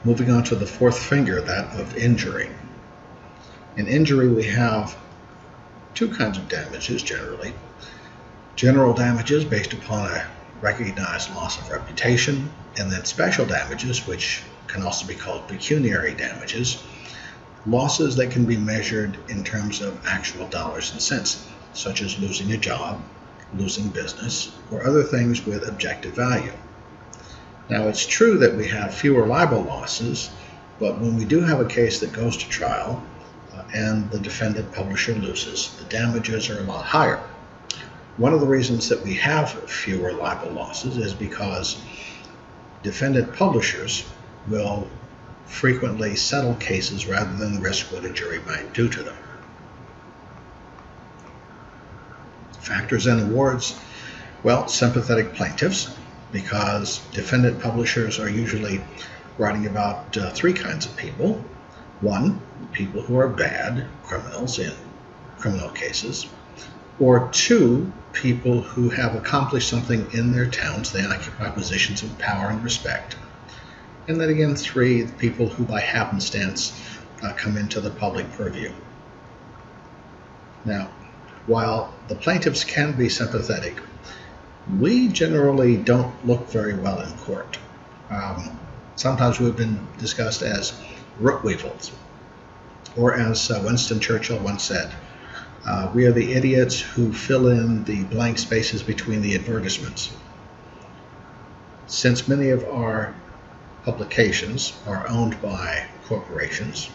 Moving on to the fourth finger, that of injury. In injury, we have two kinds of damages generally. General damages based upon a recognized loss of reputation, and then special damages, which can also be called pecuniary damages, losses that can be measured in terms of actual dollars and cents, such as losing a job, losing business, or other things with objective value. Now, it's true that we have fewer libel losses, but when we do have a case that goes to trial and the defendant publisher loses, the damages are a lot higher. One of the reasons that we have fewer libel losses is because defendant publishers will frequently settle cases rather than risk what a jury might do to them. Factors and awards, well, sympathetic plaintiffs, because defendant publishers are usually writing about three kinds of people. One, people who are bad criminals in criminal cases. Or two, people who have accomplished something in their towns. They occupy positions of power and respect. And then again, three, people who by happenstance come into the public purview. Now, while the plaintiffs can be sympathetic, we generally don't look very well in court. Sometimes we've been discussed as root weevils, or as Winston Churchill once said, we are the idiots who fill in the blank spaces between the advertisements. Since many of our publications are owned by corporations,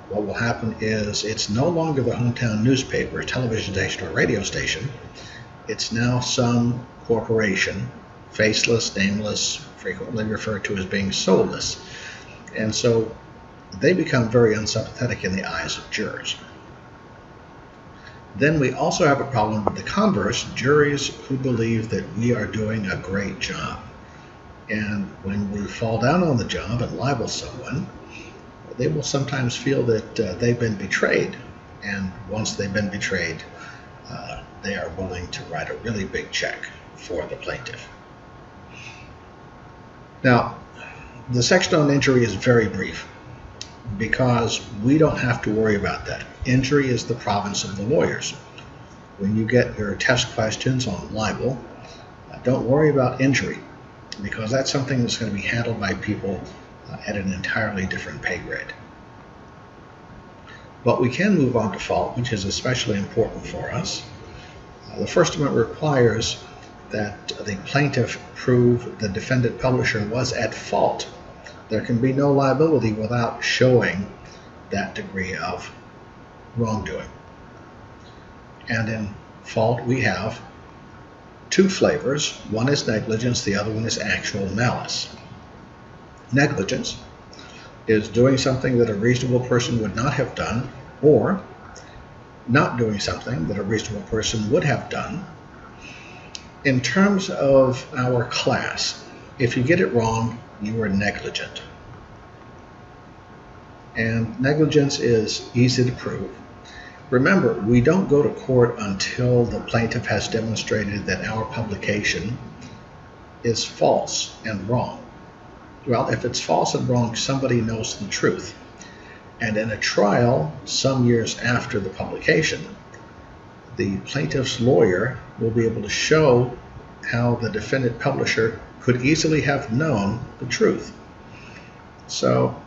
what will happen is it's no longer the hometown newspaper, television station, or radio station. It's now some corporation, faceless, nameless, frequently referred to as being soulless. And so they become very unsympathetic in the eyes of jurors. Then we also have a problem with the converse, juries who believe that we are doing a great job. And when we fall down on the job and libel someone, they will sometimes feel that they've been betrayed. And once they've been betrayed, they are willing to write a really big check for the plaintiff. Now, the section on injury is very brief because we don't have to worry about that. Injury is the province of the lawyers. When you get your test questions on libel, don't worry about injury because that's something that's going to be handled by people at an entirely different pay grade. But we can move on to fault, which is especially important for us. The First Amendment requires that the plaintiff prove the defendant publisher was at fault. There can be no liability without showing that degree of wrongdoing. And in fault, we have two flavors. One is negligence, the other one is actual malice. Negligence is doing something that a reasonable person would not have done, or not doing something that a reasonable person would have done. In terms of our class, if you get it wrong, you are negligent. And negligence is easy to prove. Remember, we don't go to court until the plaintiff has demonstrated that our publication is false and wrong. Well, if it's false and wrong, somebody knows the truth. And in a trial, some years after the publication, the plaintiff's lawyer will be able to show how the defendant publisher could easily have known the truth. So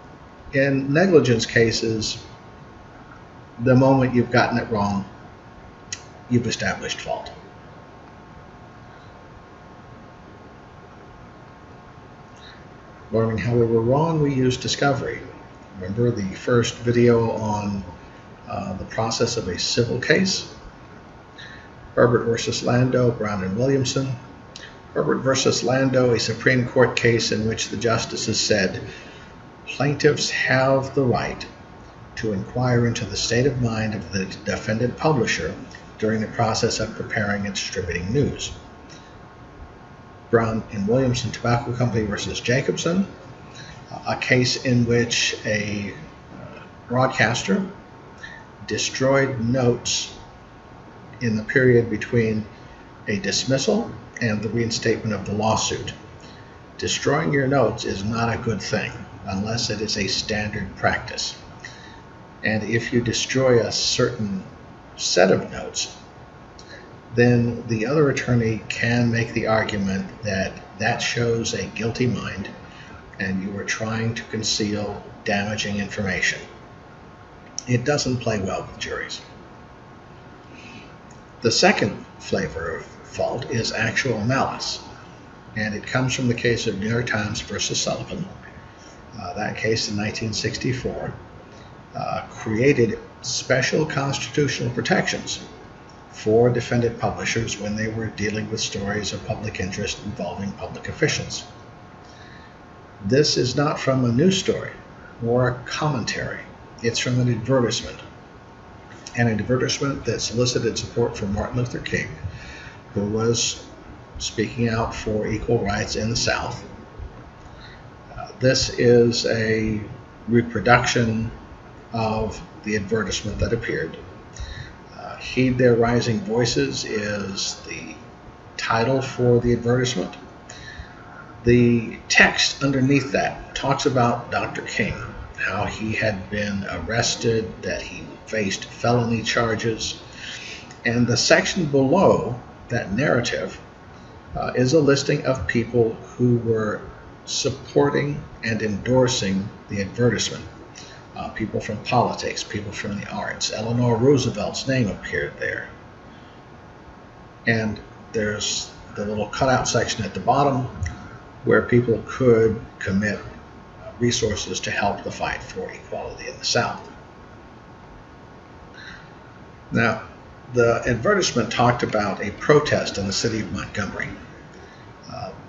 in negligence cases, the moment you've gotten it wrong, you've established fault. Learning how we were wrong, we use discovery. Remember the first video on the process of a civil case? Herbert versus Lando, Brown and Williamson. Herbert versus Lando, a Supreme Court case in which the justices said, plaintiffs have the right to inquire into the state of mind of the defendant publisher during the process of preparing and distributing news. Brown and Williamson Tobacco Company versus Jacobson, a case in which a broadcaster destroyed notes in the period between a dismissal and the reinstatement of the lawsuit. Destroying your notes is not a good thing. unless it is a standard practice. And if you destroy a certain set of notes, then the other attorney can make the argument that that shows a guilty mind and you are trying to conceal damaging information. It doesn't play well with juries. The second flavor of fault is actual malice, and it comes from the case of New York Times versus Sullivan. That case in 1964 created special constitutional protections for defendant publishers when they were dealing with stories of public interest involving public officials. This is not from a news story or a commentary. It's from an advertisement that solicited support for Martin Luther King, who was speaking out for equal rights in the South. This is a reproduction of the advertisement that appeared. Heed Their Rising Voices is the title for the advertisement. The text underneath that talks about Dr. King, how he had been arrested, that he faced felony charges, and the section below that narrative is a listing of people who were supporting and endorsing the advertisement. People from politics, people from the arts. Eleanor Roosevelt's name appeared there. And there's the little cutout section at the bottom where people could commit resources to help the fight for equality in the South. Now, the advertisement talked about a protest in the city of Montgomery.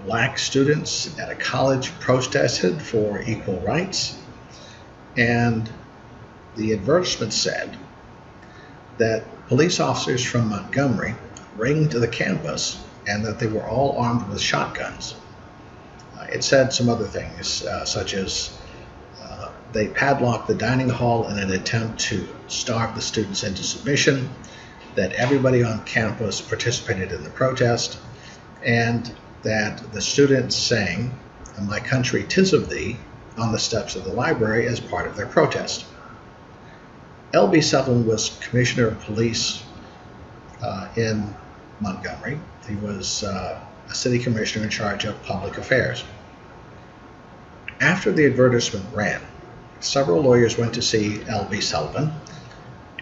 Black students at a college protested for equal rights, and the advertisement said that police officers from Montgomery ringed the campus and that they were all armed with shotguns. It said some other things, such as they padlocked the dining hall in an attempt to starve the students into submission, that everybody on campus participated in the protest, and that the students sang "My Country 'Tis of Thee" on the steps of the library as part of their protest. L.B. Sullivan was commissioner of police in Montgomery. He was a city commissioner in charge of public affairs. After the advertisement ran, several lawyers went to see L.B. Sullivan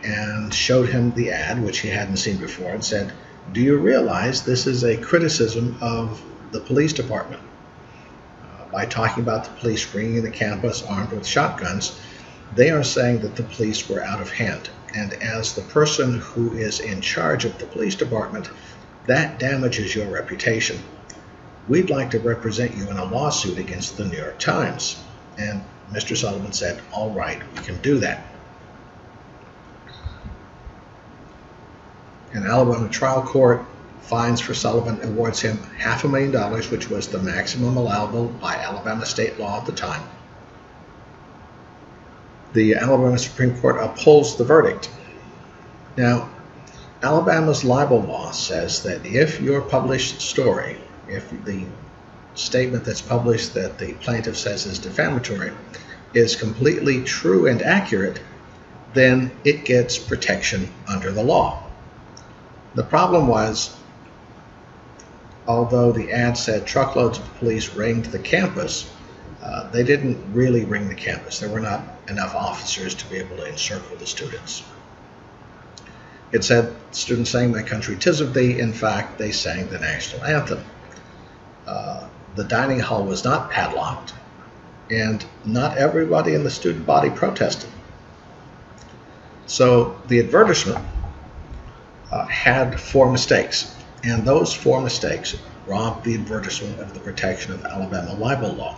and showed him the ad, which he hadn't seen before, and said, "Do you realize this is a criticism of the police department? By talking about the police ringing the campus armed with shotguns, they are saying that the police were out of hand. And as the person who is in charge of the police department, that damages your reputation. We'd like to represent you in a lawsuit against the New York Times." And Mr. Sullivan said, "All right, we can do that." An Alabama trial court fines for Sullivan, awards him $500,000, which was the maximum allowable by Alabama state law at the time. The Alabama Supreme Court upholds the verdict. Now, Alabama's libel law says that if your published story, if the statement that's published that the plaintiff says is defamatory, is completely true and accurate, then it gets protection under the law. The problem was, although the ad said truckloads of police ringed the campus, they didn't really ring the campus. There were not enough officers to be able to encircle the students. It said students sang "My Country 'Tis of Thee." In fact, they sang the national anthem. The dining hall was not padlocked, and not everybody in the student body protested. So the advertisement had 4 mistakes, and those 4 mistakes robbed the advertisement of the protection of Alabama libel law.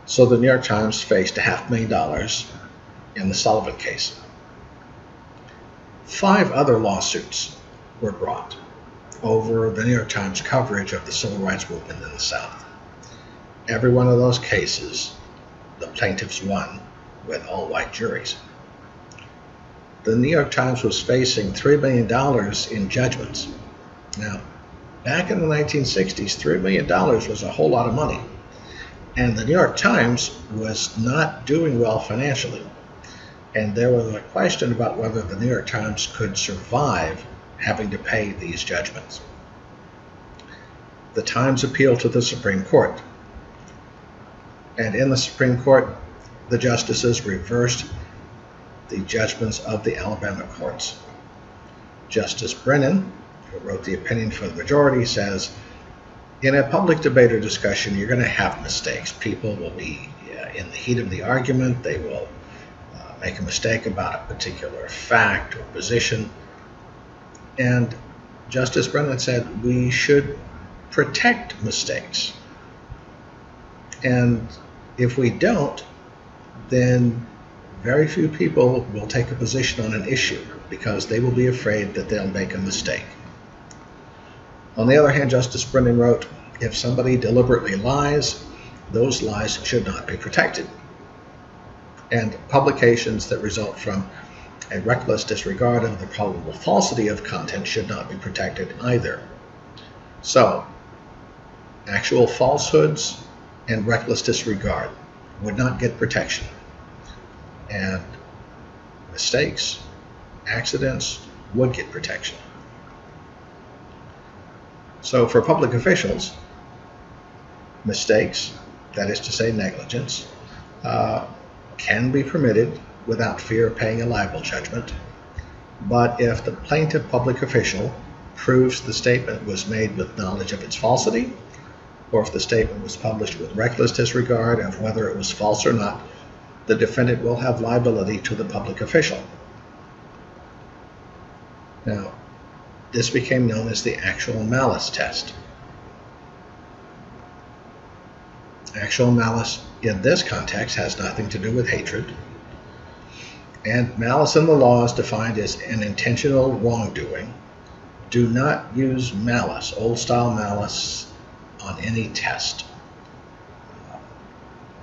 So the New York Times faced $500,000 in the Sullivan case. 5 other lawsuits were brought over the New York Times coverage of the civil rights movement in the South. Every one of those cases, the plaintiffs won with all-white juries. The New York Times was facing $3 million in judgments. Now, back in the 1960s, $3 million was a whole lot of money. And the New York Times was not doing well financially. And there was a question about whether the New York Times could survive having to pay these judgments. The Times appealed to the Supreme Court. And in the Supreme Court, the justices reversed the judgments of the Alabama courts. Justice Brennan, who wrote the opinion for the majority, says, in a public debate or discussion, you're going to have mistakes. People will be in the heat of the argument. They will make a mistake about a particular fact or position. And Justice Brennan said we should protect mistakes. And if we don't, then very few people will take a position on an issue because they will be afraid that they'll make a mistake. On the other hand, Justice Brennan wrote, if somebody deliberately lies, those lies should not be protected. And publications that result from a reckless disregard of the probable falsity of content should not be protected either. So, actual falsehoods and reckless disregard would not get protection. And mistakes, accidents would get protection. So for public officials, mistakes, that is to say negligence, can be permitted without fear of paying a libel judgment. But if the plaintiff public official proves the statement was made with knowledge of its falsity, or if the statement was published with reckless disregard of whether it was false or not, the defendant will have liability to the public official. Now, this became known as the actual malice test. Actual malice in this context has nothing to do with hatred, and malice in the law is defined as an intentional wrongdoing. Do not use malice, old-style malice, on any test.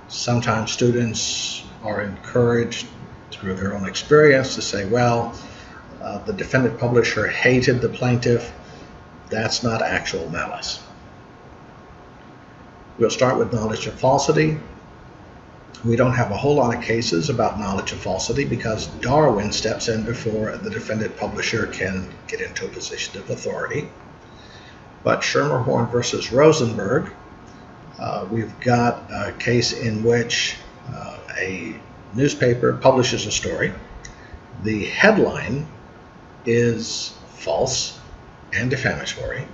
Sometimes students are encouraged through their own experience to say, well, the defendant publisher hated the plaintiff. That's not actual malice. We'll start with knowledge of falsity. We don't have a whole lot of cases about knowledge of falsity because Darwin steps in before the defendant publisher can get into a position of authority. But Schermerhorn versus Rosenberg, we've got a case in which a newspaper publishes a story. The headline is false and defamatory.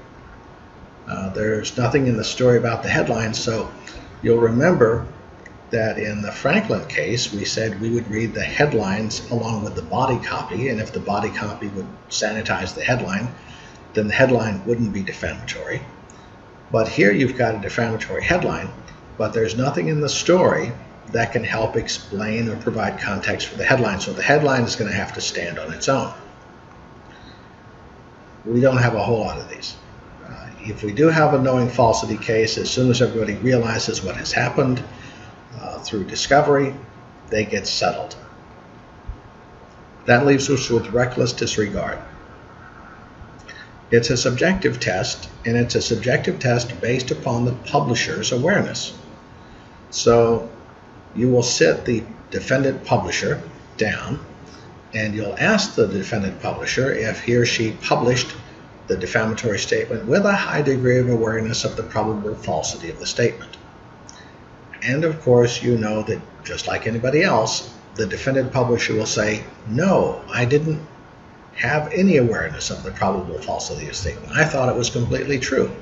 There's nothing in the story about the headline, so you'll remember that in the Franklin case, we said we would read the headlines along with the body copy, and if the body copy would sanitize the headline, then the headline wouldn't be defamatory. But here you've got a defamatory headline, but there's nothing in the story that can help explain or provide context for the headline, so the headline is going to have to stand on its own. We don't have a whole lot of these. If we do have a knowing falsity case, as soon as everybody realizes what has happened through discovery, they get settled. That leaves us with reckless disregard. It's a subjective test, and it's a subjective test based upon the publisher's awareness. So you will sit the defendant publisher down, and you'll ask the defendant publisher if he or she published the defamatory statement with a high degree of awareness of the probable falsity of the statement. And of course, you know that just like anybody else, the defendant publisher will say, no, I didn't have any awareness of the probable falsity of the statement. I thought it was completely true.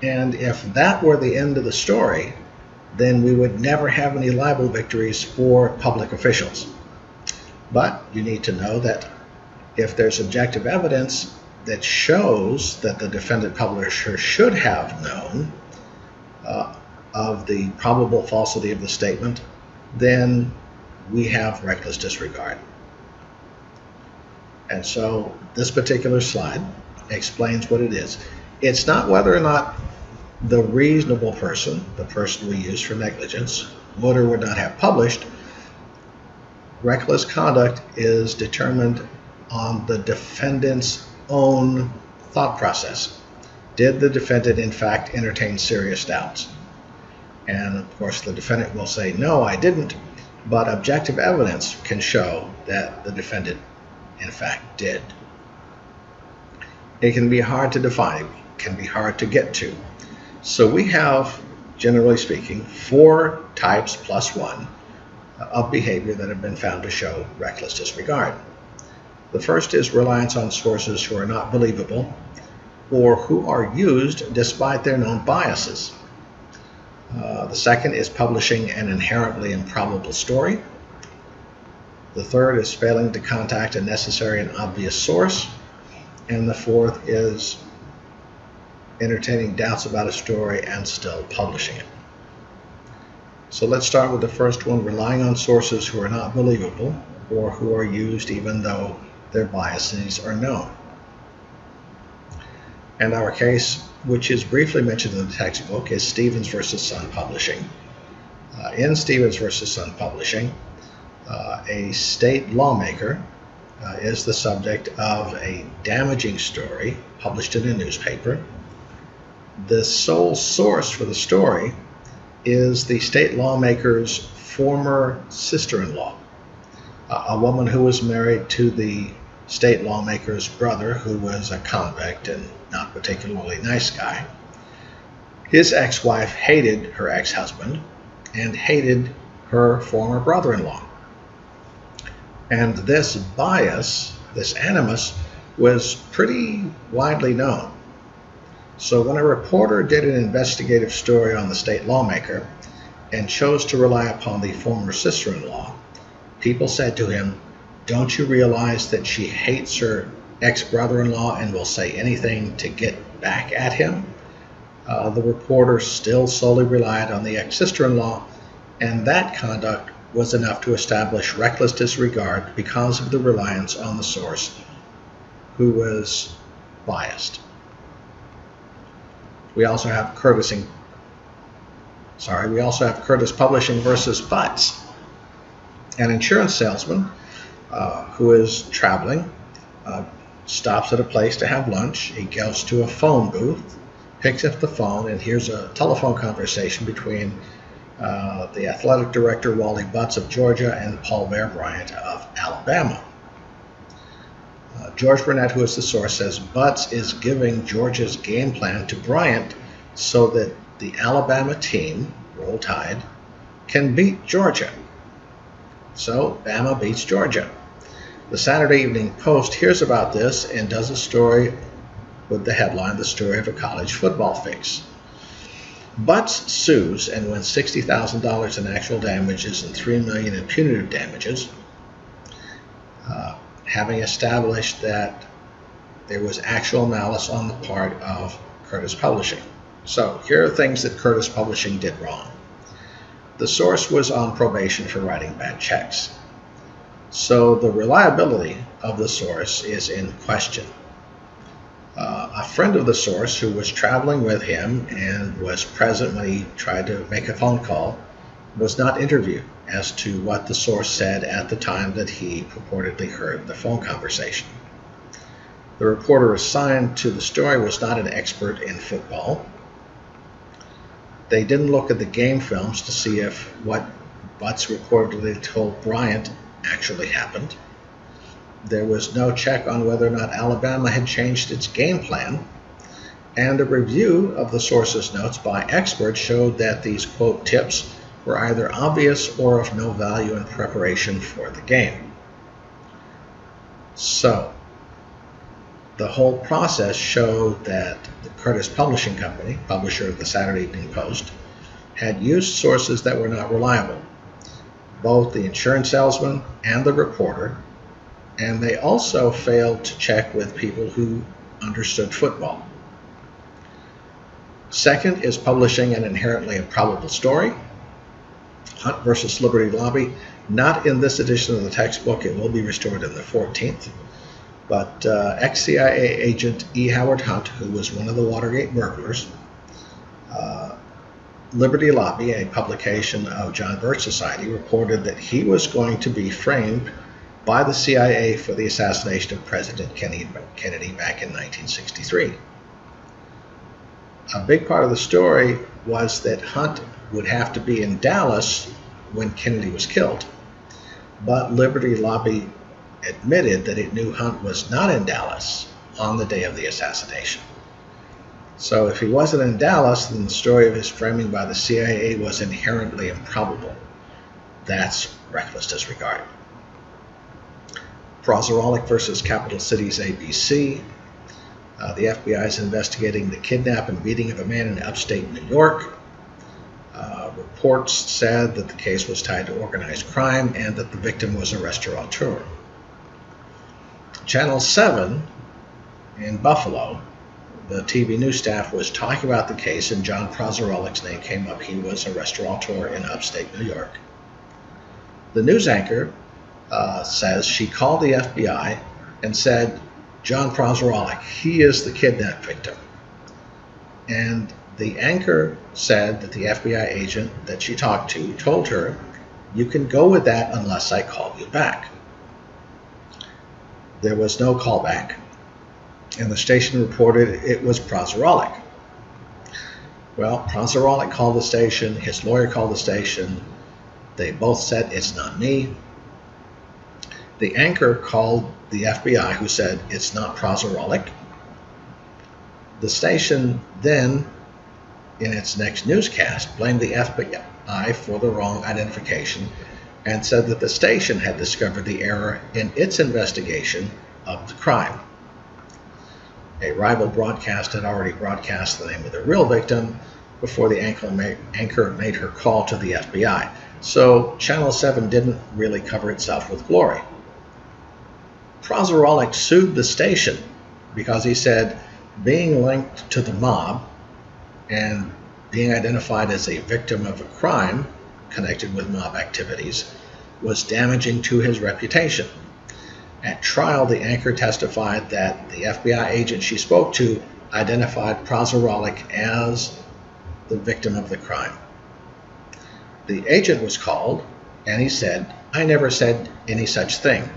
And if that were the end of the story, then we would never have any libel victories for public officials. But you need to know that if there's objective evidence that shows that the defendant publisher should have known of the probable falsity of the statement, then we have reckless disregard. And so this particular slide explains what it is. It's not whether or not the reasonable person, the person we use for negligence, would or would not have published. Reckless conduct is determined on the defendant's own thought process. Did the defendant in fact entertain serious doubts? And of course, the defendant will say, no, I didn't, but objective evidence can show that the defendant, in fact, did. It can be hard to define, it can be hard to get to. So we have, generally speaking, 4 types plus 1 of behavior that have been found to show reckless disregard. The first is reliance on sources who are not believable or who are used despite their known biases. The second is publishing an inherently improbable story. The third is failing to contact a necessary and obvious source. And the fourth is entertaining doubts about a story and still publishing it. So let's start with the first one, relying on sources who are not believable or who are used even though their biases are known. And our case, which is briefly mentioned in the textbook, is Stevens versus Sun Publishing. In Stevens versus Sun Publishing, a state lawmaker is the subject of a damaging story published in a newspaper. The sole source for the story is the state lawmaker's former sister-in-law, a woman who was married to the state lawmaker's brother, who was a convict and not particularly nice guy. His ex-wife hated her ex-husband and hated her former brother-in-law. And this bias, this animus, was pretty widely known. So when a reporter did an investigative story on the state lawmaker and chose to rely upon the former sister-in-law, people said to him, "Don't you realize that she hates her ex-brother-in-law and will say anything to get back at him?" The reporter still solely relied on the ex-sister-in-law, and that conduct was enough to establish reckless disregard because of the reliance on the source who was biased. We also have Curtis Publishing versus Butts, an insurance salesman who is traveling, stops at a place to have lunch. He goes to a phone booth, picks up the phone, and hears a telephone conversation between the athletic director, Wally Butts of Georgia, and Paul Bear Bryant of Alabama. George Burnett, who is the source, says Butts is giving Georgia's game plan to Bryant so that the Alabama team, Roll Tide, can beat Georgia. So Bama beats Georgia. The Saturday Evening Post hears about this and does a story with the headline, "The Story of a College Football Fix." Butts sues and wins $60,000 in actual damages and $3 million in punitive damages, having established that there was actual malice on the part of Curtis Publishing. So here are things that Curtis Publishing did wrong. The source was on probation for writing bad checks. So the reliability of the source is in question. A friend of the source who was traveling with him and was present when he tried to make a phone call was not interviewed as to what the source said at the time that he purportedly heard the phone conversation. The reporter assigned to the story was not an expert in football. They didn't look at the game films to see if what Butts reportedly told Bryant actually happened. There was no check on whether or not Alabama had changed its game plan, and a review of the source's notes by experts showed that these, quote, tips were either obvious or of no value in preparation for the game. So, the whole process showed that the Curtis Publishing Company, publisher of the Saturday Evening Post, had used sources that were not reliable, both the insurance salesman and the reporter, and they also failed to check with people who understood football. Second is publishing an inherently improbable story. Hunt versus Liberty Lobby, not in this edition of the textbook. It will be restored in the 14th. But ex-CIA agent E. Howard Hunt, who was one of the Watergate burglars, Liberty Lobby, a publication of John Birch Society, reported that he was going to be framed by the CIA for the assassination of President Kennedy back in 1963. A big part of the story was that Hunt would have to be in Dallas when Kennedy was killed. But Liberty Lobby admitted that it knew Hunt was not in Dallas on the day of the assassination. So if he wasn't in Dallas, then the story of his framing by the CIA was inherently improbable. That's reckless disregard. Prozoralik versus Capital Cities ABC. The FBI is investigating the kidnap and beating of a man in upstate New York. Reports said that the case was tied to organized crime and that the victim was a restaurateur. Channel 7 in Buffalo, the TV news staff was talking about the case, and John Prozoralik's name came up. He was a restaurateur in upstate New York. The news anchor says she called the FBI and said, John Prozoralik, he is the kidnap victim. And the anchor said that the FBI agent that she talked to told her, you can go with that unless I call you back. There was no callback, and the station reported it was Prozoralik. Well, Prozoralik called the station, his lawyer called the station. They both said, it's not me. The anchor called the FBI, who said, it's not Prozoralik. The station then, in its next newscast, blamed the FBI for the wrong identification and said that the station had discovered the error in its investigation of the crime. A rival broadcast had already broadcast the name of the real victim before the anchor made her call to the FBI. So Channel 7 didn't really cover itself with glory. Prozoralik sued the station because he said being linked to the mob and being identified as a victim of a crime connected with mob activities was damaging to his reputation. At trial, the anchor testified that the FBI agent she spoke to identified Prozoralik as the victim of the crime. The agent was called, and he said, I never said any such thing.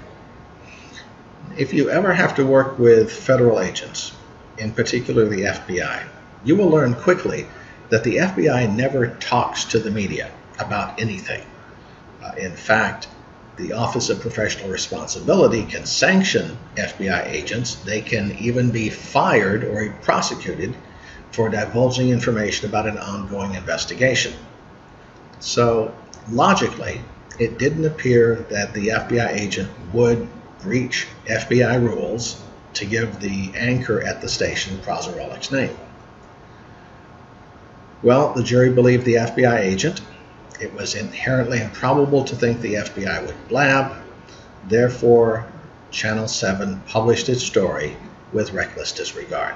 If you ever have to work with federal agents, in particular the FBI, you will learn quickly that the FBI never talks to the media about anything. In fact, the Office of Professional Responsibility can sanction FBI agents. They can even be fired or prosecuted for divulging information about an ongoing investigation. So, logically, it didn't appear that the FBI agent would breach FBI rules to give the anchor at the station Prozораlik's name. Well, the jury believed the FBI agent. It was inherently improbable to think the FBI would blab. Therefore, Channel 7 published its story with reckless disregard.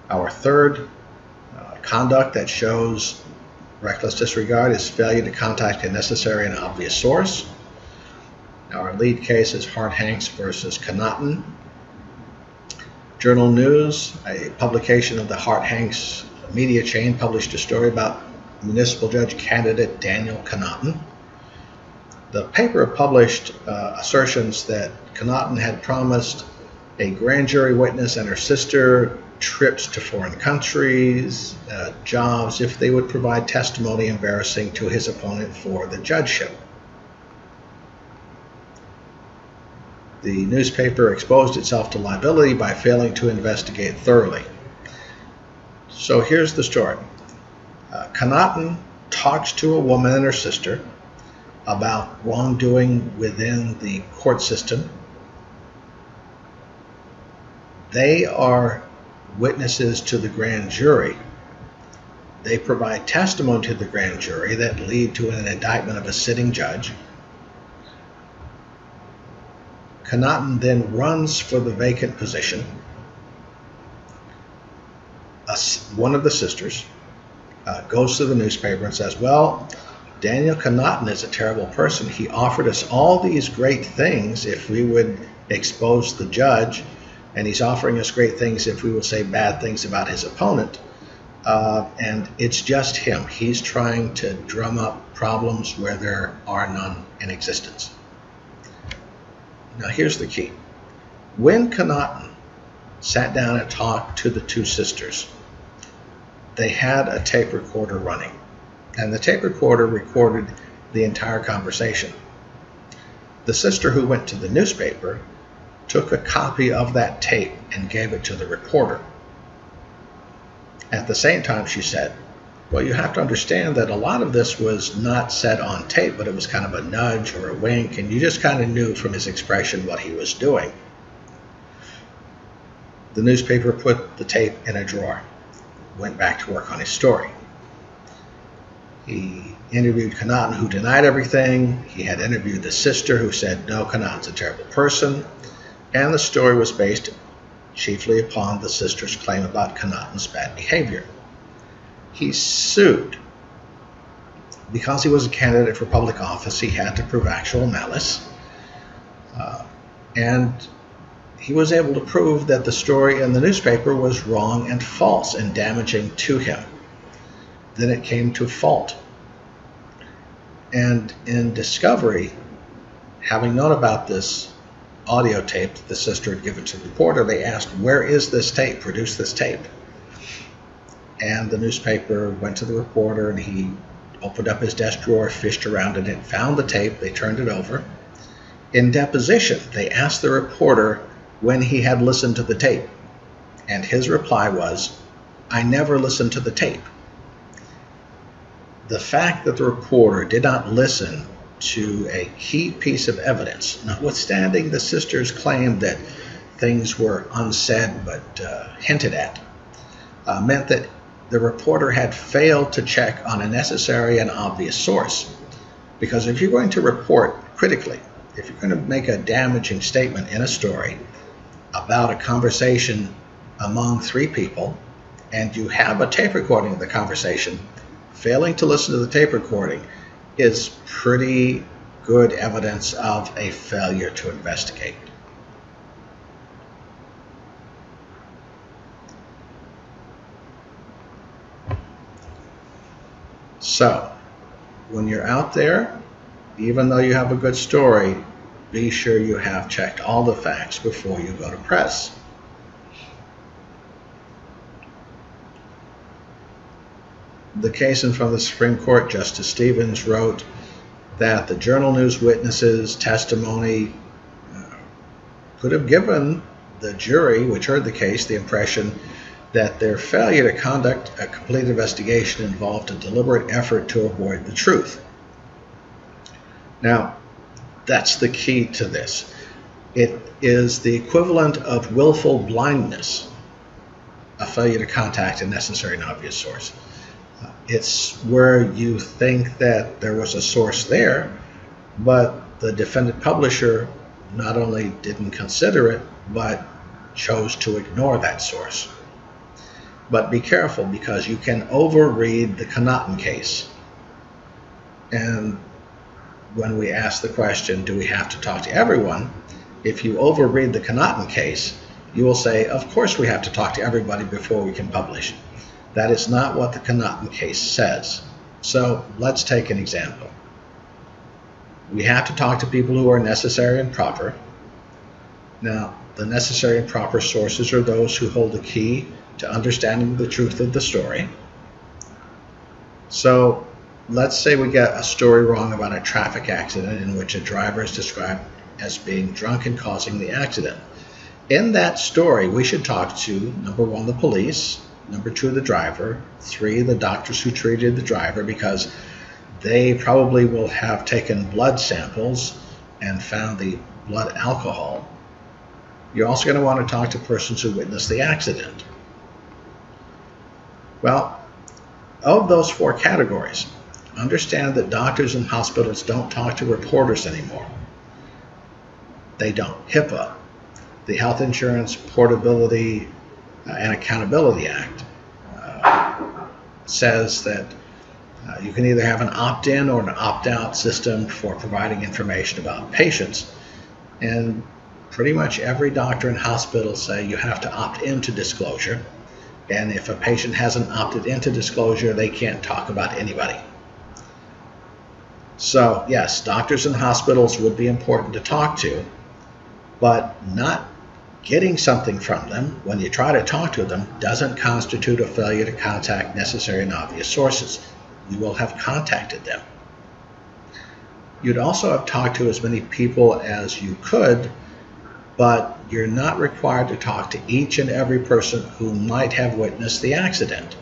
Our third conduct that shows reckless disregard is failure to contact a necessary and obvious source. Our lead case is Hart-Hanks versus Connaughton. Journal News, a publication of the Hart-Hanks media chain, published a story about municipal judge candidate Daniel Connaughton. The paper published assertions that Connaughton had promised a grand jury witness and her sister trips to foreign countries, jobs, if they would provide testimony embarrassing to his opponent for the judgeship. The newspaper exposed itself to liability by failing to investigate thoroughly. So here's the story. Connaughton talks to a woman and her sister about wrongdoing within the court system. They are witnesses to the grand jury. They provide testimony to the grand jury that lead to an indictment of a sitting judge. Connaughton then runs for the vacant position. One of the sisters goes to the newspaper and says, well, Daniel Connaughton is a terrible person. He offered us all these great things if we would expose the judge, and he's offering us great things if we would say bad things about his opponent. And it's just him. He's trying to drum up problems where there are none in existence. Now here's the key. When Connaughton sat down and talked to the two sisters. They had a tape recorder running, and the tape recorder recorded the entire conversation. The sister who went to the newspaper took a copy of that tape and gave it to the reporter. At the same time, she said, well, you have to understand that a lot of this was not said on tape, but it was kind of a nudge or a wink, and you just kind of knew from his expression what he was doing. The newspaper put the tape in a drawer, went back to work on his story. He interviewed Connaughton, who denied everything. He had interviewed the sister, who said, no, Connaughton's a terrible person. And the story was based chiefly upon the sister's claim about Connaughton's bad behavior. He sued. Because he was a candidate for public office, he had to prove actual malice. And he was able to prove that the story in the newspaper was wrong and false and damaging to him. Then it came to fault. And in discovery, having known about this audio tape that the sister had given to the reporter, they asked, where is this tape? Produce this tape. And the newspaper went to the reporter, and he opened up his desk drawer, fished around in it, found the tape, they turned it over. In deposition, they asked the reporter when he had listened to the tape. And his reply was, I never listened to the tape. The fact that the reporter did not listen to a key piece of evidence, notwithstanding the sister's claim that things were unsaid but hinted at, meant that the reporter had failed to check on a necessary and obvious source. Because if you're going to report critically, if you're going to make a damaging statement in a story about a conversation among three people, and you have a tape recording of the conversation, failing to listen to the tape recording is pretty good evidence of a failure to investigate. So, when you're out there, even though you have a good story, be sure you have checked all the facts before you go to press. The case in front of the Supreme Court, Justice Stevens wrote that the Journal News witnesses' testimony could have given the jury, which heard the case, the impression that their failure to conduct a complete investigation involved a deliberate effort to avoid the truth. Now, that's the key to this. It is the equivalent of willful blindness, a failure to contact a necessary and obvious source. It's where you think that there was a source there, but the defendant publisher not only didn't consider it, but chose to ignore that source. But be careful, because you can overread the Connaughton case. And when we ask the question, do we have to talk to everyone? If you overread the Connaughton case, you will say, of course we have to talk to everybody before we can publish. That is not what the Connaughton case says. So let's take an example. We have to talk to people who are necessary and proper. Now, the necessary and proper sources are those who hold the key to understanding the truth of the story. So let's say we get a story wrong about a traffic accident in which a driver is described as being drunk and causing the accident. In that story, we should talk to, number one, the police, number two, the driver, three, the doctors who treated the driver, because they probably will have taken blood samples and found the blood alcohol. You're also going to want to talk to persons who witnessed the accident. Well, of those four categories, understand that doctors and hospitals don't talk to reporters anymore. They don't. HIPAA, the Health Insurance Portability and Accountability Act, says that you can either have an opt-in or an opt-out system for providing information about patients. And pretty much every doctor and hospital say you have to opt into disclosure. And if a patient hasn't opted into disclosure, they can't talk about anybody. So yes, doctors and hospitals would be important to talk to, but not Getting something from them when you try to talk to them doesn't constitute a failure to contact necessary and obvious sources. You will have contacted them. You'd also have talked to as many people as you could, but you're not required to talk to each and every person who might have witnessed the accident.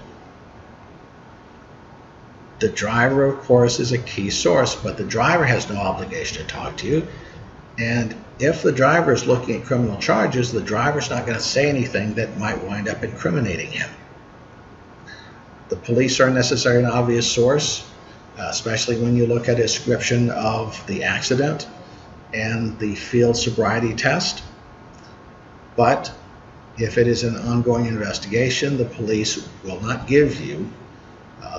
The driver, of course, is a key source, but the driver has no obligation to talk to you. And if the driver is looking at criminal charges, the driver's not going to say anything that might wind up incriminating him. The police are a necessary and obvious source, especially when you look at a description of the accident and the field sobriety test. But if it is an ongoing investigation, the police will not give you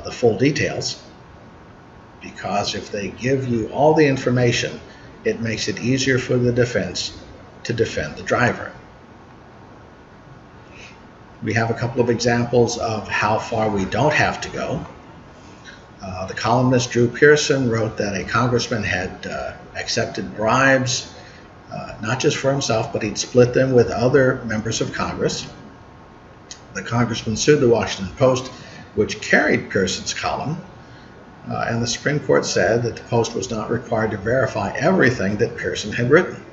the full details, because if they give you all the information, it makes it easier for the defense to defend the driver. We have a couple of examples of how far we don't have to go. The columnist Drew Pearson wrote that a congressman had accepted bribes, not just for himself, but he'd split them with other members of Congress. The congressman sued the Washington Post, which carried Pearson's column, and the Supreme Court said that the Post was not required to verify everything that Pearson had written.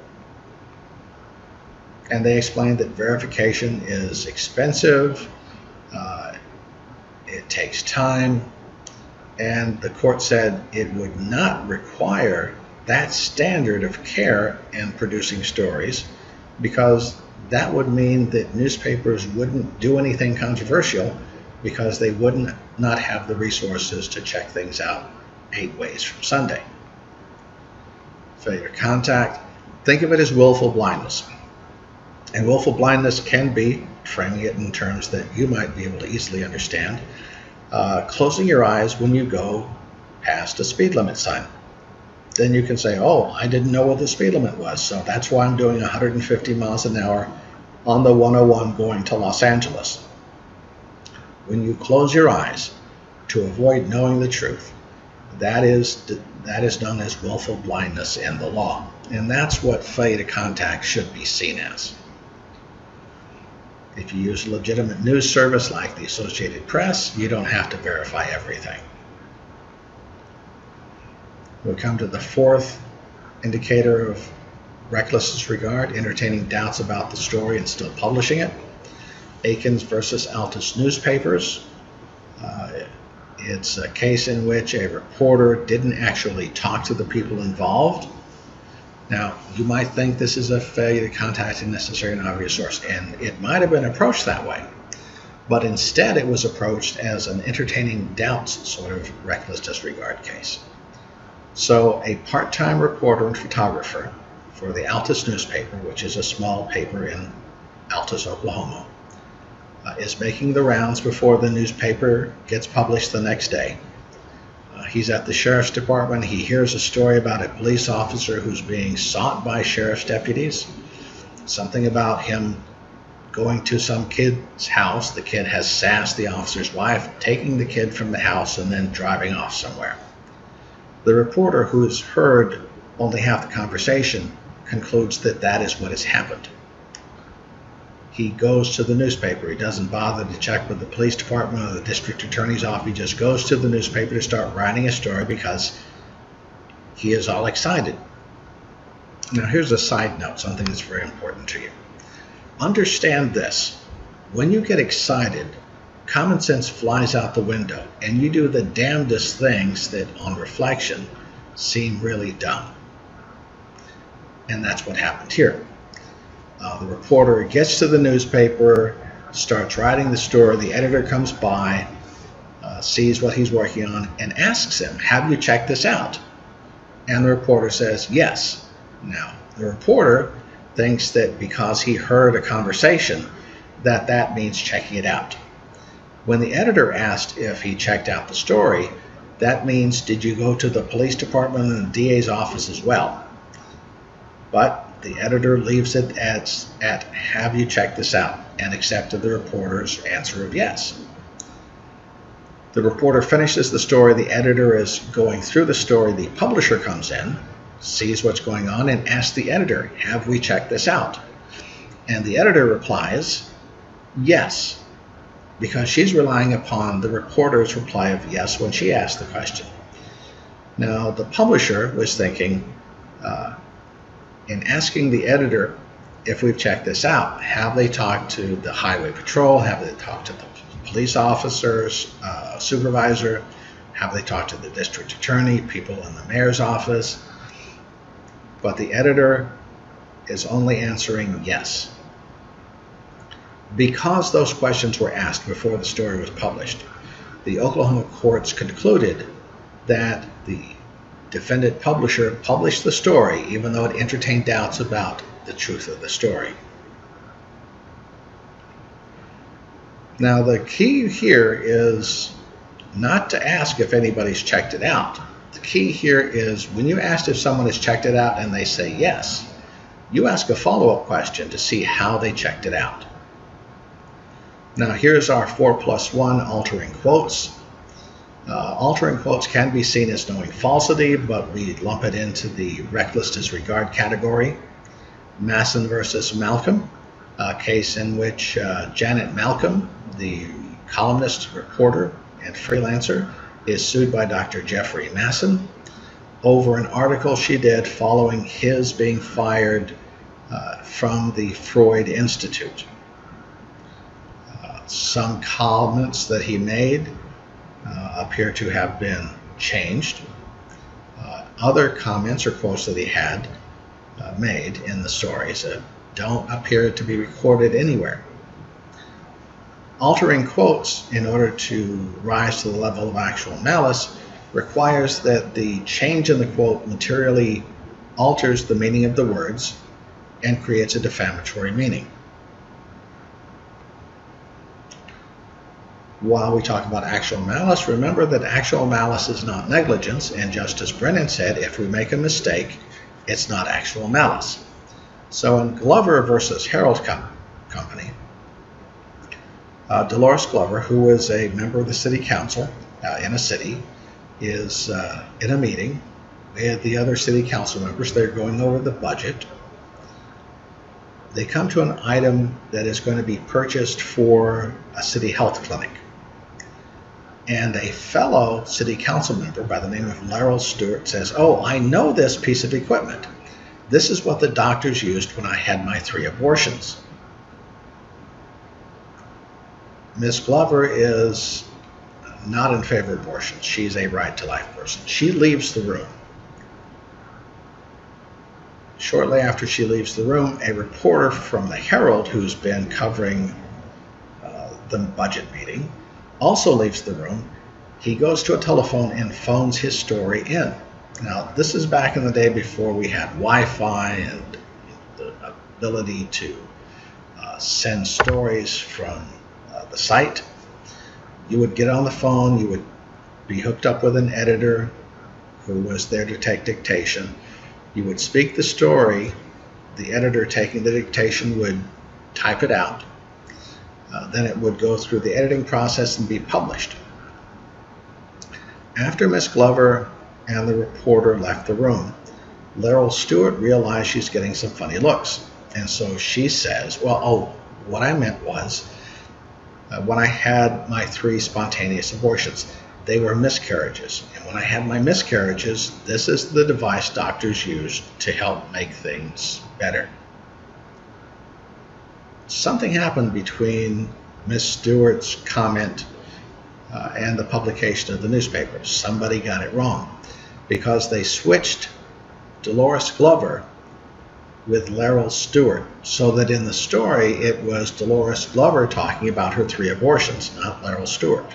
And they explained that verification is expensive, it takes time, and the court said it would not require that standard of care in producing stories, because that would mean that newspapers wouldn't do anything controversial, because they would not have the resources to check things out 8 ways from Sunday. Failure to contact, think of it as willful blindness. And willful blindness can be, framing it in terms that you might be able to easily understand, closing your eyes when you go past a speed limit sign. Then you can say, oh, I didn't know what the speed limit was, so that's why I'm doing 150 miles an hour on the 101 going to Los Angeles. When you close your eyes to avoid knowing the truth, that is known as willful blindness in the law. And that's what failure to contact should be seen as. If you use a legitimate news service like the Associated Press, you don't have to verify everything. We'll come to the fourth indicator of reckless disregard, entertaining doubts about the story and still publishing it. Akins versus Altus Newspapers. It's a case in which a reporter didn't actually talk to the people involved. Now, you might think this is a failure to contact a necessary and obvious source, and it might have been approached that way. But instead, it was approached as an entertaining doubts sort of reckless disregard case. So a part-time reporter and photographer for the Altus newspaper, which is a small paper in Altus, Oklahoma, is making the rounds before the newspaper gets published the next day. He's at the sheriff's department. He hears a story about a police officer who's being sought by sheriff's deputies. Something about him going to some kid's house. The kid has sassed the officer's wife, taking the kid from the house and then driving off somewhere. The reporter, who has heard only half the conversation, concludes that that is what has happened. He goes to the newspaper. He doesn't bother to check with the police department or the district attorney's office. He just goes to the newspaper to start writing a story because he is all excited. Now, here's a side note, something that's very important to you. Understand this. When you get excited, common sense flies out the window, and you do the damnedest things that, on reflection, seem really dumb. And that's what happened here. The reporter gets to the newspaper, starts writing the story. The editor comes by, sees what he's working on, and asks him, have you checked this out? And the reporter says, yes. Now, the reporter thinks that because he heard a conversation, that means checking it out. When the editor asked if he checked out the story, that means, did you go to the police department and the DA's office as well? But the editor leaves it at have you checked this out, and accepted the reporter's answer of yes. The reporter finishes the story. The editor is going through the story. The publisher comes in, sees what's going on, and asks the editor, have we checked this out? And the editor replies, yes, because she's relying upon the reporter's reply of yes when she asked the question. Now, the publisher was thinking, in asking the editor if we've checked this out, have they talked to the highway patrol? Have they talked to the police officers, supervisor? Have they talked to the district attorney, people in the mayor's office? But the editor is only answering yes. Because those questions were asked before the story was published, the Oklahoma courts concluded that the defendant publisher published the story even though it entertained doubts about the truth of the story. Now, the key here is not to ask if anybody's checked it out. The key here is when you ask if someone has checked it out and they say yes, you ask a follow-up question to see how they checked it out. Now, here's our 4+1 altering quotes. Altering quotes can be seen as knowing falsity, but we lump it into the reckless disregard category. Masson versus Malcolm, a case in which Janet Malcolm, the columnist, reporter, and freelancer, is sued by Dr. Jeffrey Masson over an article she did following his being fired from the Freud Institute. Some comments that he made appear to have been changed. Other comments or quotes that he had made in the stories don't appear to be recorded anywhere. Altering quotes in order to rise to the level of actual malice requires that the change in the quote materially alters the meaning of the words and creates a defamatory meaning. While we talk about actual malice, remember that actual malice is not negligence, and Justice Brennan said if we make a mistake, it's not actual malice. So in Glover versus Herald Company, Dolores Glover, who is a member of the city council in a city, is in a meeting with the other city council members. They're going over the budget. They come to an item that is going to be purchased for a city health clinic. And a fellow city council member by the name of Laurel Stewart says, "Oh, I know this piece of equipment. This is what the doctors used when I had my 3 abortions." Ms. Glover is not in favor of abortion. She's a right-to-life person. She leaves the room. Shortly after she leaves the room, a reporter from the Herald, who's been covering the budget meeting, also leaves the room. He goes to a telephone and phones his story in. Now, this is back in the day before we had Wi-Fi and the ability to send stories from the site. You would get on the phone, you would be hooked up with an editor who was there to take dictation. You would speak the story, the editor taking the dictation would type it out. Then it would go through the editing process and be published. After Miss Glover and the reporter left the room, Laurel Stewart realized she's getting some funny looks. And so she says, well, what I meant was, when I had my 3 spontaneous abortions, they were miscarriages. And when I had my miscarriages, this is the device doctors use to help make things better. Something happened between Miss Stewart's comment and the publication of the newspaper. Somebody got it wrong because they switched Dolores Glover with Laurel Stewart, so that in the story it was Dolores Glover talking about her 3 abortions, not Laurel Stewart.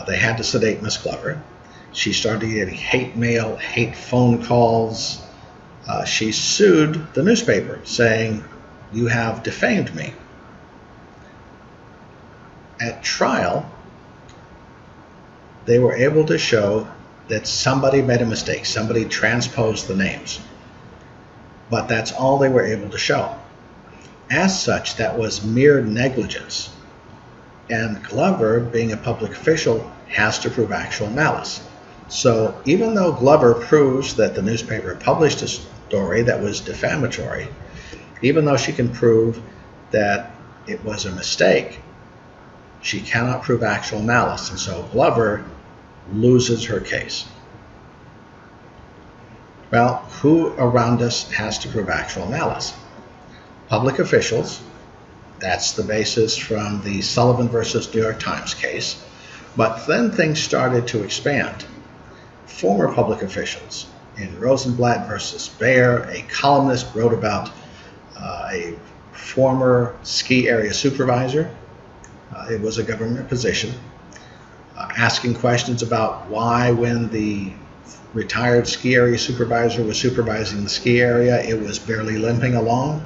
They had to sedate Miss Glover. She started getting hate mail, hate phone calls. She sued the newspaper saying, "You have defamed me." At trial, they were able to show that somebody made a mistake. Somebody transposed the names. But that's all they were able to show. As such, that was mere negligence. And Glover, being a public official, has to prove actual malice. So even though Glover proves that the newspaper published a story that was defamatory, Even though she can prove that it was a mistake, she cannot prove actual malice, and so Glover loses her case. Well, who around us has to prove actual malice? Public officials. That's the basis from the Sullivan versus New York Times case. But then things started to expand. Former public officials. In Rosenblatt versus Bayer, a columnist wrote about a former ski area supervisor. It was a government position, asking questions about why, when the retired ski area supervisor was supervising the ski area, it was barely limping along.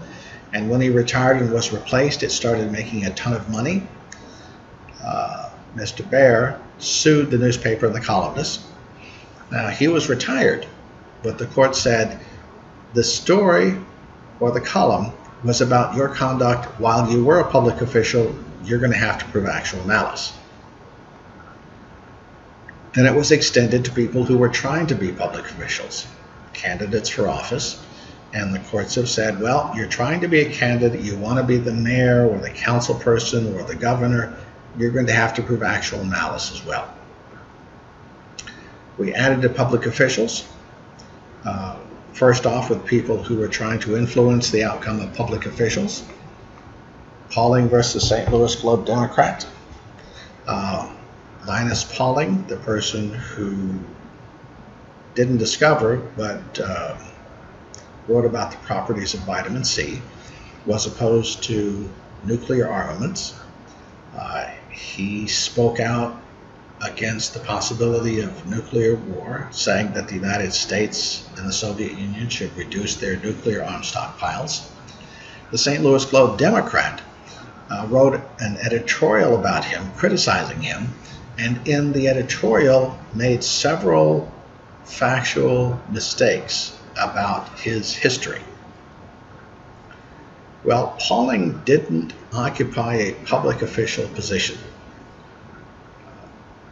And when he retired and was replaced, it started making a ton of money. Mr. Bayer sued the newspaper and the columnist. Now, he was retired, but the court said the story or the column was about your conduct while you were a public official. You're going to have to prove actual malice. Then it was extended to people who were trying to be public officials, candidates for office. And the courts have said, well, you're trying to be a candidate, you want to be the mayor or the council person or the governor, you're going to have to prove actual malice as well. We added to public officials, first off with people who were trying to influence the outcome of public officials. Pauling versus St. Louis Globe Democrat. Linus Pauling, the person who didn't discover but wrote about the properties of vitamin C, was opposed to nuclear armaments. He spoke out against the possibility of nuclear war, saying that the United States and the Soviet Union should reduce their nuclear arms stockpiles. The St. Louis Globe Democrat wrote an editorial about him, criticizing him, and in the editorial made several factual mistakes about his history. Well, Pauling didn't occupy a public official position,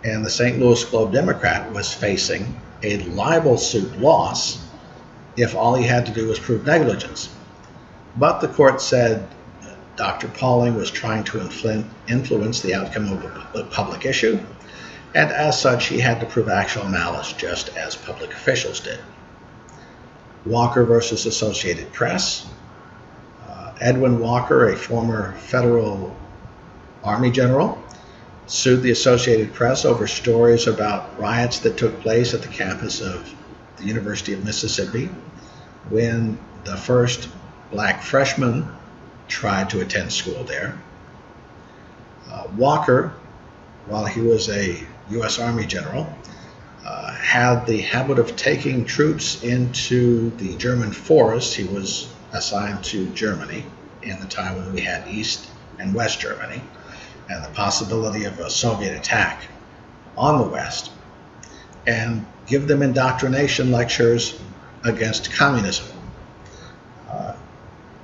and the St. Louis Globe Democrat was facing a libel suit loss if all he had to do was prove negligence. But the court said Dr. Pauling was trying to influence the outcome of a public issue, and as such he had to prove actual malice just as public officials did. Walker versus Associated Press. Edwin Walker, a former federal Army general, sued the Associated Press over stories about riots that took place at the campus of the University of Mississippi when the first black freshman tried to attend school there. Walker, while he was a U.S. Army general, had the habit of taking troops into the German forests. He was assigned to Germany in the time when we had East and West Germany, and the possibility of a Soviet attack on the West, and give them indoctrination lectures against communism,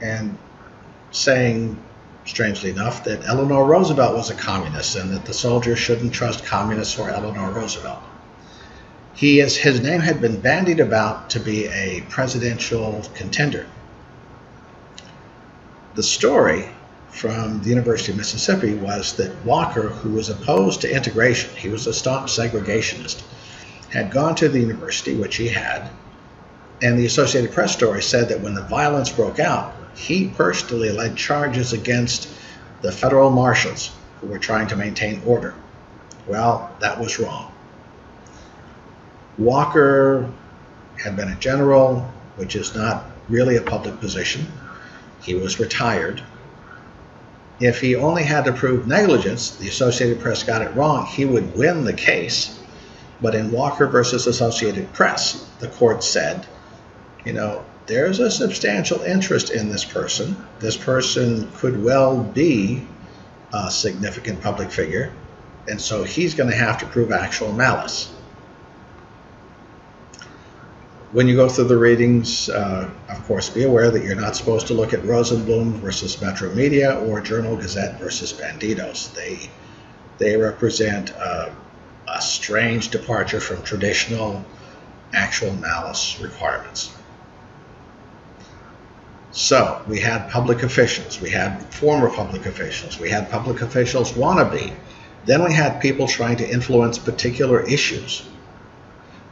and saying, strangely enough, that Eleanor Roosevelt was a communist and that the soldiers shouldn't trust communists or Eleanor Roosevelt. His name had been bandied about to be a presidential contender. The story from the University of Mississippi was that Walker, who was opposed to integration, he was a staunch segregationist, had gone to the university, which he had, and the Associated Press story said that when the violence broke out, he personally led charges against the federal marshals who were trying to maintain order. Well, that was wrong. Walker had been a general, which is not really a public position. He was retired. If he only had to prove negligence, the Associated Press got it wrong, he would win the case. But in Walker versus Associated Press, the court said, you know, there's a substantial interest in this person. This person could well be a significant public figure, and so he's going to have to prove actual malice. When you go through the readings, of course, be aware that you're not supposed to look at Rosenblum versus Metro Media or Journal Gazette versus Bandidos. They represent a strange departure from traditional actual malice requirements. So we had public officials, we had former public officials, we had public officials wannabe. Then we had people trying to influence particular issues.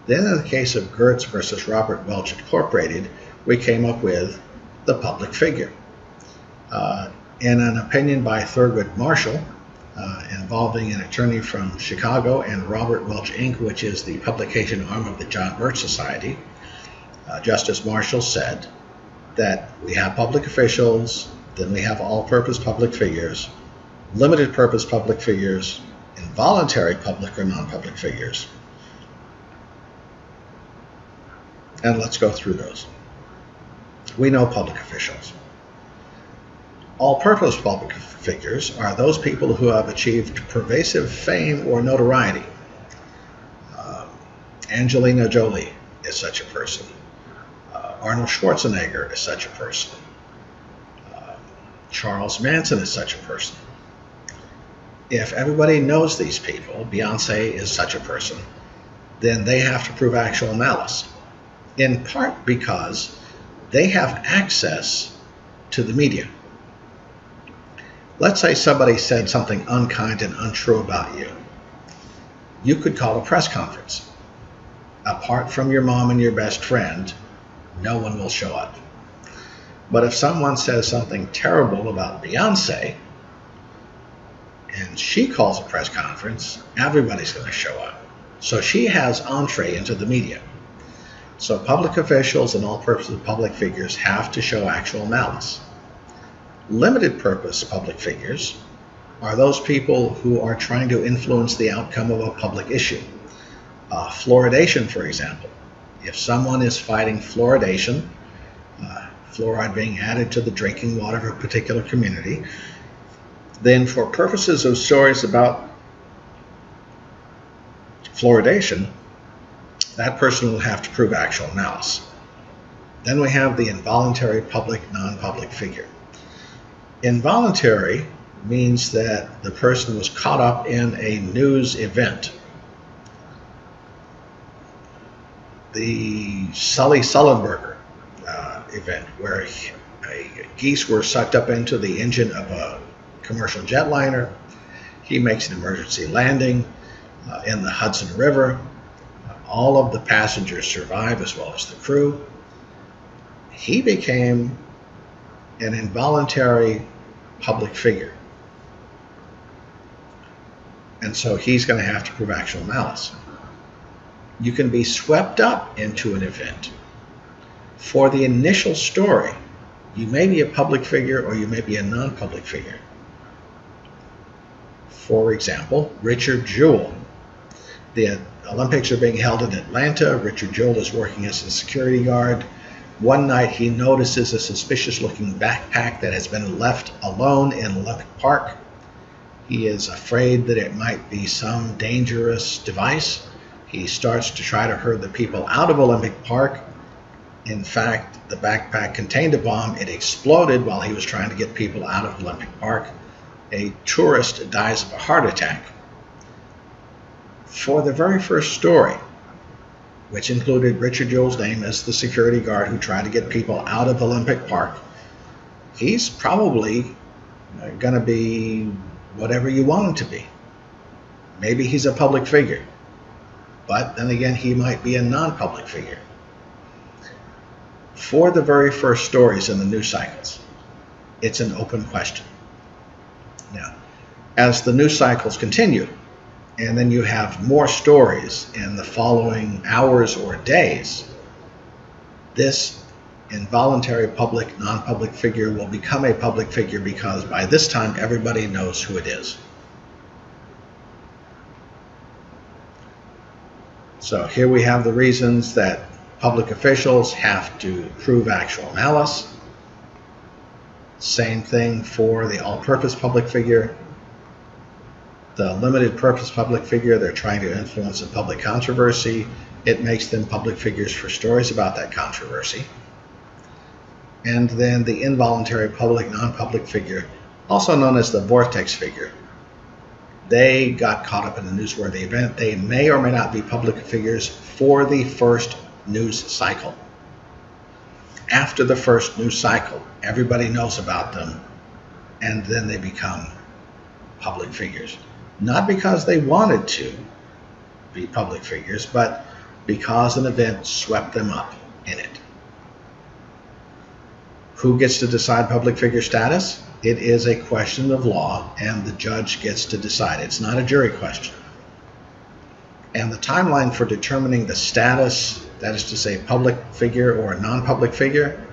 Then in the case of Gertz versus Robert Welch Incorporated, we came up with the public figure. In an opinion by Thurgood Marshall, involving an attorney from Chicago and Robert Welch Inc., which is the publication arm of the John Birch Society, Justice Marshall said that we have public officials, then we have all-purpose public figures, limited-purpose public figures, involuntary public or non-public figures. And let's go through those. We know public officials. All-purpose public figures are those people who have achieved pervasive fame or notoriety. Angelina Jolie is such a person. Arnold Schwarzenegger is such a person. Charles Manson is such a person. If everybody knows these people, Beyonce is such a person, then they have to prove actual malice. In part because they have access to the media. Let's say somebody said something unkind and untrue about you. You could call a press conference. Apart from your mom and your best friend, no one will show up. But if someone says something terrible about Beyonce, and she calls a press conference, everybody's going to show up. So she has entree into the media. So public officials and all-purpose public figures have to show actual malice. Limited-purpose public figures are those people who are trying to influence the outcome of a public issue. Fluoridation, for example. If someone is fighting fluoridation, fluoride being added to the drinking water of a particular community, then for purposes of stories about fluoridation, that person will have to prove actual malice. Then we have the involuntary public, non-public figure. Involuntary means that the person was caught up in a news event. The Sully Sullenberger event, where geese were sucked up into the engine of a commercial jetliner. He makes an emergency landing in the Hudson River. All of the passengers survive, as well as the crew. He became an involuntary public figure. And so he's going to have to prove actual malice. You can be swept up into an event. For the initial story, you may be a public figure or you may be a non-public figure. For example, Richard Jewell. The Olympics are being held in Atlanta. Richard Jewell is working as a security guard. One night he notices a suspicious-looking backpack that has been left alone in Olympic Park. He is afraid that it might be some dangerous device. He starts to try to herd the people out of Olympic Park. In fact, the backpack contained a bomb. It exploded while he was trying to get people out of Olympic Park. A tourist dies of a heart attack. For the very first story, which included Richard Jewell's name as the security guard who tried to get people out of Olympic Park, he's probably going to be whatever you want him to be. Maybe he's a public figure, but then again, he might be a non-public figure. For the very first stories in the news cycles, it's an open question. Now, as the news cycles continue, and then you have more stories in the following hours or days, this involuntary public, non-public figure will become a public figure because by this time everybody knows who it is. So here we have the reasons that public officials have to prove actual malice. Same thing for the all-purpose public figure. The limited-purpose public figure, they're trying to influence a public controversy. It makes them public figures for stories about that controversy. And then the involuntary public, non-public figure, also known as the vortex figure. They got caught up in a newsworthy event. They may or may not be public figures for the first news cycle. after the first news cycle. Everybody knows about them, and then they become public figures. Not because they wanted to be public figures, but because an event swept them up in it. Who gets to decide public figure status? It is a question of law, and the judge gets to decide. It's not a jury question. And the timeline for determining the status, that is to say public figure or a non-public figure,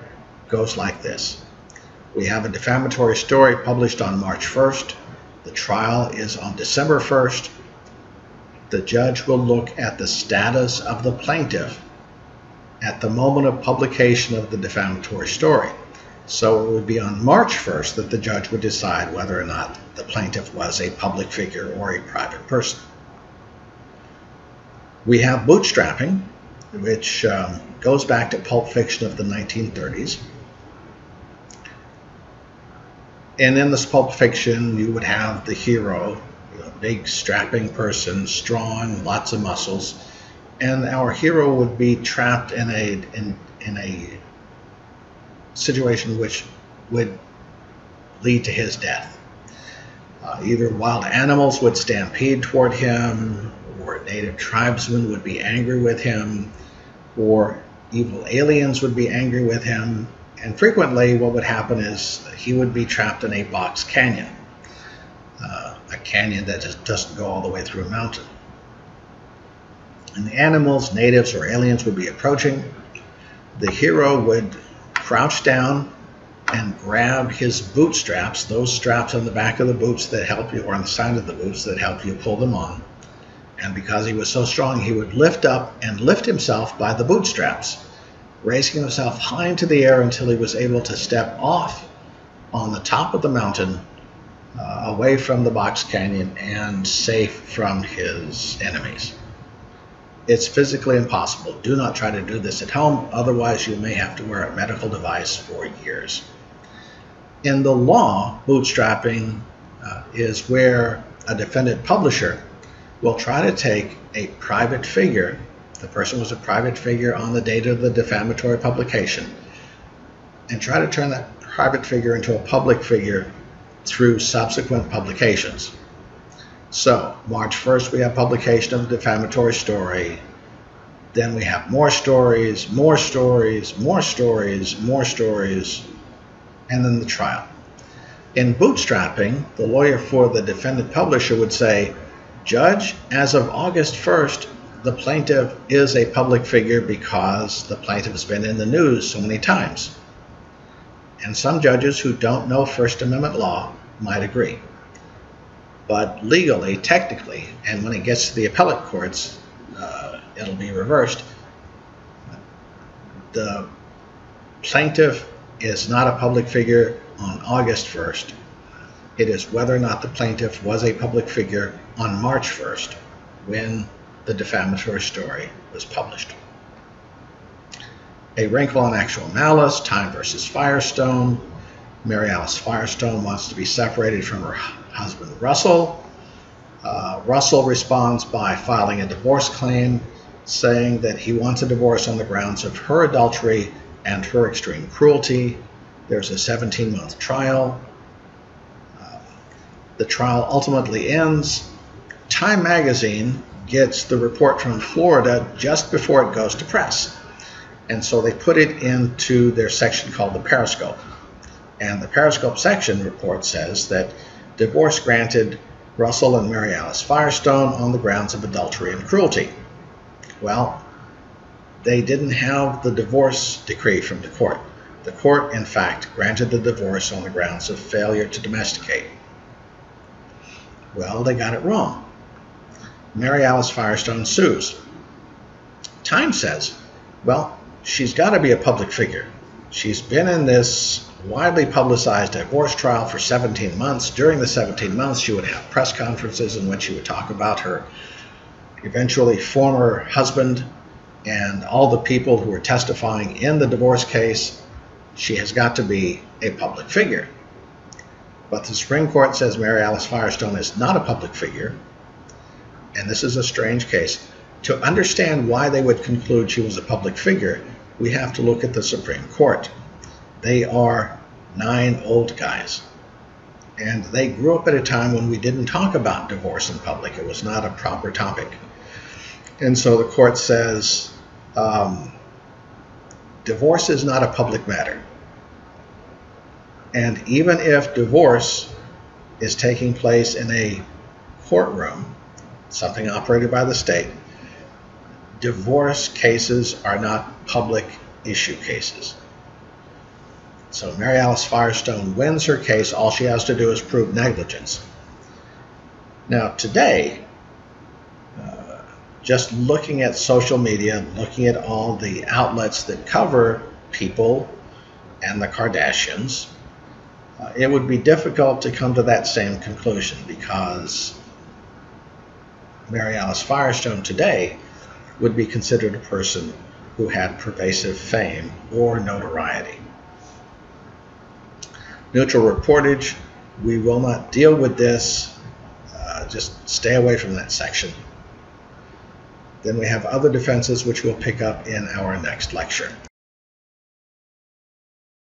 goes like this. We have a defamatory story published on March 1st. The trial is on December 1st. The judge will look at the status of the plaintiff at the moment of publication of the defamatory story. So it would be on March 1st that the judge would decide whether or not the plaintiff was a public figure or a private person. We have bootstrapping, which goes back to pulp fiction of the 1930s. And in this pulp fiction, you would have the hero, a big strapping person, strong, lots of muscles, and our hero would be trapped in a situation which would lead to his death. Either wild animals would stampede toward him, or native tribesmen would be angry with him, or evil aliens would be angry with him, and frequently what would happen is he would be trapped in a box canyon, a canyon that just doesn't go all the way through a mountain. And the animals, natives, or aliens would be approaching. The hero would crouch down and grab his bootstraps, those straps on the back of the boots that help you, or on the side of the boots that help you pull them on. And because he was so strong, he would lift up and lift himself by the bootstraps, raising himself high into the air until he was able to step off on the top of the mountain, away from the box canyon and safe from his enemies. It's physically impossible. Do not try to do this at home, otherwise you may have to wear a medical device for years. In the law, bootstrapping is where a defendant publisher will try to take a private figure, the person was a private figure on the date of the defamatory publication, and try to turn that private figure into a public figure through subsequent publications. So, March 1st we have publication of the defamatory story, then we have more stories, more stories, more stories, more stories, and then the trial. In bootstrapping, the lawyer for the defendant publisher would say, Judge, as of August 1st, the plaintiff is a public figure because the plaintiff has been in the news so many times. And some judges who don't know First Amendment law might agree. But legally, technically, and when it gets to the appellate courts, it'll be reversed. The plaintiff is not a public figure on August 1st. It is whether or not the plaintiff was a public figure on March 1st, when the defamatory story was published. A Wrinkle on Actual Malice, Time versus Firestone. Mary Alice Firestone wants to be separated from her husband Russell. Russell responds by filing a divorce claim, saying that he wants a divorce on the grounds of her adultery and her extreme cruelty. There's a 17-month trial. The trial ultimately ends. Time magazine gets the report from Florida just before it goes to press. And so they put it into their section called the Periscope. And the Periscope section report says that divorce granted Russell and Mary Alice Firestone on the grounds of adultery and cruelty. Well, they didn't have the divorce decree from the court. The court, in fact, granted the divorce on the grounds of failure to domesticate. Well, they got it wrong. Mary Alice Firestone sues. Time says, well, she's got to be a public figure. She's been in this widely publicized divorce trial for 17 months. During the 17 months, she would have press conferences in which she would talk about her eventually former husband and all the people who were testifying in the divorce case. She has got to be a public figure. But the Supreme Court says Mary Alice Firestone is not a public figure, and this is a strange case. To understand why they would conclude she was a public figure, we have to look at the Supreme Court. They are 9 old guys. And they grew up at a time when we didn't talk about divorce in public. It was not a proper topic. And so the court says, divorce is not a public matter. And even if divorce is taking place in a courtroom, something operated by the state, divorce cases are not public issue cases. So Mary Alice Firestone wins her case. All she has to do is prove negligence. Now today, just looking at social media, looking at all the outlets that cover Publ and the Kardashians, it would be difficult to come to that same conclusion, because Mary Alice Firestone today would be considered a person who had pervasive fame or notoriety. Neutral reportage, we will not deal with this. Just stay away from that section. Then we have other defenses, which we'll pick up in our next lecture.